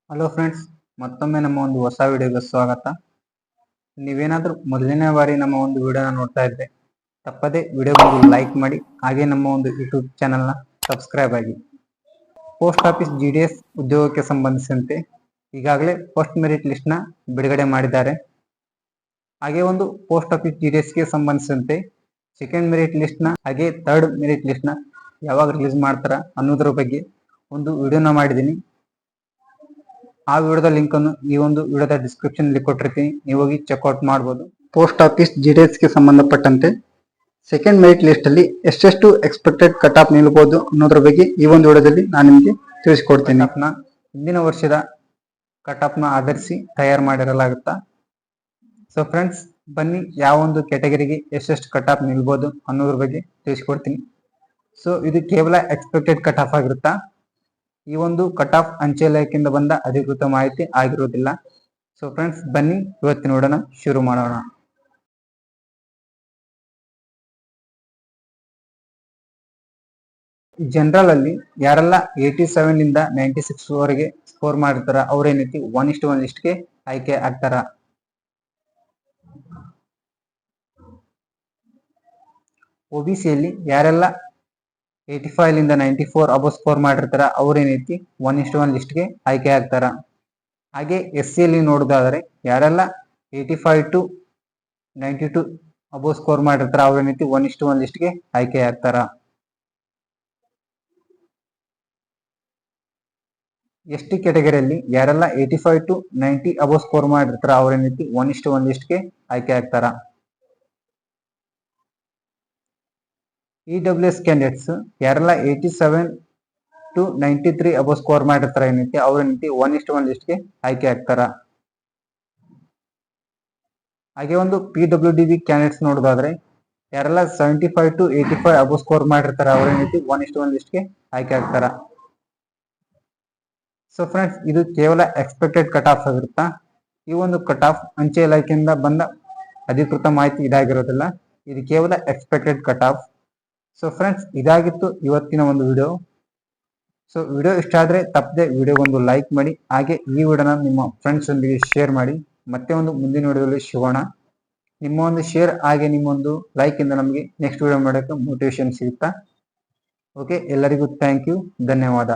Hello friends, ಮತ್ತೊಮ್ಮೆ ನಮ್ಮ ಒಂದು ಹೊಸ ವಿಡಿಯೋಗೆ ಸ್ವಾಗತ. ನೀವೇನಾದ್ರೂ ಮೊದಲನೇ ಬಾರಿ ನಮ್ಮ ಒಂದು ವಿಡಿಯೋನ ನೋಡ್ತಾ ಇದ್ರೆ ತಪ್ಪದೆ ವಿಡಿಯೋಗೊಂದು ಲೈಕ್ ಮಾಡಿ, ಹಾಗೆ ನಮ್ಮ ಒಂದು ಯೂಟ್ಯೂಬ್ ಚಾನೆಲ್ನ ಸಬ್ಸ್ಕ್ರೈಬ್ ಆಗಿ. ಪೋಸ್ಟ್ ಆಫೀಸ್ GDS ಉದ್ಯೋಗಕ್ಕೆ ಸಂಬಂಧಿಸಿದಂತೆ ಈಗಾಗಲೇ ಫಸ್ಟ್ ಮೆರಿಟ್ ಲಿಸ್ಟ್ ನ ಬಿಡುಗಡೆ ಮಾಡಿದ್ದಾರೆ. ಹಾಗೆ ಒಂದು ಪೋಸ್ಟ್ ಆಫೀಸ್ GDSಗೆ ಸಂಬಂಧಿಸಿದಂತೆ ಸೆಕೆಂಡ್ ಮೆರಿಟ್ ಲಿಸ್ಟ್ ನ ಹಾಗೆ ಥರ್ಡ್ ಮೆರಿಟ್ ಲಿಸ್ಟ್ ನ ಯಾವಾಗ ರಿಲೀಸ್ ಮಾಡ್ತಾರ ಅನ್ನೋದ್ರ ಬಗ್ಗೆ ಒಂದು ವಿಡಿಯೋನ ಮಾಡಿದ್ದೀನಿ. ಆ ವಿಡಿಯೋದ ಲಿಂಕ್ ಅನ್ನು ಈ ಒಂದು ವಿಡಿಯೋದ ಡಿಸ್ಕ್ರಿಪ್ಷನ್ ಅಲ್ಲಿ ಕೊಟ್ಟಿರ್ತೀನಿ, ನೀವು ಹೋಗಿ ಚೆಕ್ಔಟ್ ಮಾಡಬಹುದು. ಪೋಸ್ಟ್ ಆಫೀಸ್ GDS ಗೆ ಸಂಬಂಧಪಟ್ಟಂತೆ ಸೆಕೆಂಡ್ ಮೆರಿಟ್ ಲಿಸ್ಟ್ ಅಲ್ಲಿ ಎಷ್ಟೆಷ್ಟು ಎಕ್ಸ್ಪೆಕ್ಟೆಡ್ ಕಟ್ ಆಫ್ ನಿಲ್ಬಹುದು ಅನ್ನೋದ್ರ ಬಗ್ಗೆ ಈ ಒಂದು ವಿಡಿಯೋದಲ್ಲಿ ನಾನು ನಿಮಗೆ ತಿಳಿಸಿಕೊಡ್ತೀನಿ. ಹಿಂದಿನ ವರ್ಷದ ಕಟ್ ಆಫ್ ನ ಆಧರಿಸಿ ತಯಾರು ಮಾಡಿರಲಾಗುತ್ತಾ. ಸೊ ಫ್ರೆಂಡ್ಸ್, ಬನ್ನಿ ಯಾವ ಒಂದು ಕ್ಯಾಟಗರಿಗೆ ಎಷ್ಟೆಷ್ಟು ಕಟ್ ಆಫ್ ನಿಲ್ಬಹುದು ಅನ್ನೋದ್ರ ಬಗ್ಗೆ ತಿಳಿಸ್ಕೊಡ್ತೀನಿ. ಸೊ ಇದು ಕೇವಲ ಎಕ್ಸ್ಪೆಕ್ಟೆಡ್ ಕಟ್ ಆಫ್ ಆಗಿರುತ್ತಾ. ಈ ಒಂದು ಕಟ್ ಆಫ್ ಅಂಚೆ ಇಲಾಖೆಯಿಂದ ಬಂದ ಅಧಿಕೃತ ಮಾಹಿತಿ ಆಗಿರುವುದಿಲ್ಲ. ಸೊ ಫ್ರೆಂಡ್ಸ್, ಬನ್ನಿ ಇವತ್ತಿನ ನೋಡೋಣ ಶುರು ಮಾಡೋಣ. ಜನರಲ್ ಅಲ್ಲಿ ಯಾರೆಲ್ಲ 87 ಇಂದ 96 ವರೆಗೆ ಸ್ಕೋರ್ ಮಾಡಿರ್ತಾರ ಅವ್ರೇನೈತಿ 1:1 ಲಿಸ್ಟ್ಗೆ ಆಯ್ಕೆ ಆಗ್ತಾರ. OBCಯಲ್ಲಿ ಯಾರೆಲ್ಲ 85 ಇಂದ 94 ಅಬೋ ಸ್ಕೋರ್ ಮಾಡಿರ್ತಾರ ಅವ್ರೇನೈತಿ 1:1 ಲಿಸ್ಟ್ಗೆ ಆಯ್ಕೆ ಆಗ್ತಾರ. ಹಾಗೆ SC ಅಲ್ಲಿ ನೋಡೋದಾದ್ರೆ ಯಾರೆಲ್ಲ 85 to 92 ಅಬೋ ಸ್ಕೋರ್ ಮಾಡಿರ್ತಾರ ಅವ್ರೇನೈತಿ 1:1 ಲಿಸ್ಟ್ಗೆ ಆಯ್ಕೆ ಆಗ್ತಾರ. ST ಕ್ಯಾಟಗರಿಯಲ್ಲಿ ಯಾರೆಲ್ಲ 85 to 90 ಅಬೋ ಸ್ಕೋರ್ ಮಾಡಿರ್ತಾರ ಅವ್ರೇನೈತಿ 1:1 ಲಿಸ್ಟ್ಗೆ ಆಯ್ಕೆ ಆಗ್ತಾರ. EWS ಕ್ಯಾಂಡಿಡೇಟ್ಸ್ ಯಾರೆಲ್ಲ 87 to 93 ಅಬೋ ಸ್ಕೋರ್ ಮಾಡಿರ್ತಾರ ಏನೈತಿ ಅವ್ರೇನೈತಿ 1:1 ಲಿಸ್ಟ್ಗೆ ಆಯ್ಕೆ ಆಗ್ತಾರ. ಹಾಗೆ ಒಂದು PWDB ಕ್ಯಾಂಡಿಡೇಟ್ಸ್ ನೋಡೋದಾದ್ರೆ ಯಾರೆಲ್ಲ 75 to 85 ಅಬೋ ಸ್ಕೋರ್ ಮಾಡಿರ್ತಾರ ಅವ್ರೇನೈತಿ 1:1 ಲಿಸ್ಟ್ಗೆ ಆಯ್ಕೆ ಆಗ್ತಾರ. ಸೊ ಫ್ರೆಂಡ್ಸ್, ಇದು ಕೇವಲ ಎಕ್ಸ್ಪೆಕ್ಟೆಡ್ ಕಟ್ ಆಫ್ ಆಗಿರುತ್ತಾ. ಈ ಒಂದು ಕಟ್ ಆಫ್ ಅಂಚೆ ಇಲಾಖೆಯಿಂದ ಬಂದ ಅಧಿಕೃತ ಮಾಹಿತಿ ಇದಾಗಿರೋದಿಲ್ಲ, ಇದು ಕೇವಲ expected cut off. So friends, ಇದಾಗಿತ್ತು ಇವತ್ತಿನ ಒಂದು ವಿಡಿಯೋ. ಸೊ ವಿಡಿಯೋ ಇಷ್ಟ ಆದ್ರೆ ತಪ್ಪದೆ ವಿಡಿಯೋಗೊಂದು ಲೈಕ್ ಮಾಡಿ, ಹಾಗೆ ಈ ವಿಡಿಯೋನ ನಿಮ್ಮ ಫ್ರೆಂಡ್ಸ್ ಒಂದಿಗೆ ಶೇರ್ ಮಾಡಿ. ಮತ್ತೆ ಒಂದು ಮುಂದಿನ ವಿಡಿಯೋದಲ್ಲಿ ಸಿಗೋಣ. ನಿಮ್ಮ ಒಂದು ಶೇರ್ ಹಾಗೆ ನಿಮ್ಮ ಒಂದು ಲೈಕ್ ಇಂದ ನಮಗೆ ನೆಕ್ಸ್ಟ್ ವಿಡಿಯೋ ಮಾಡೋಕ್ಕೆ ಮೋಟಿವೇಶನ್ ಸಿಗುತ್ತಾ. ಓಕೆ, ಎಲ್ಲರಿಗೂ ಥ್ಯಾಂಕ್ ಯು, ಧನ್ಯವಾದ.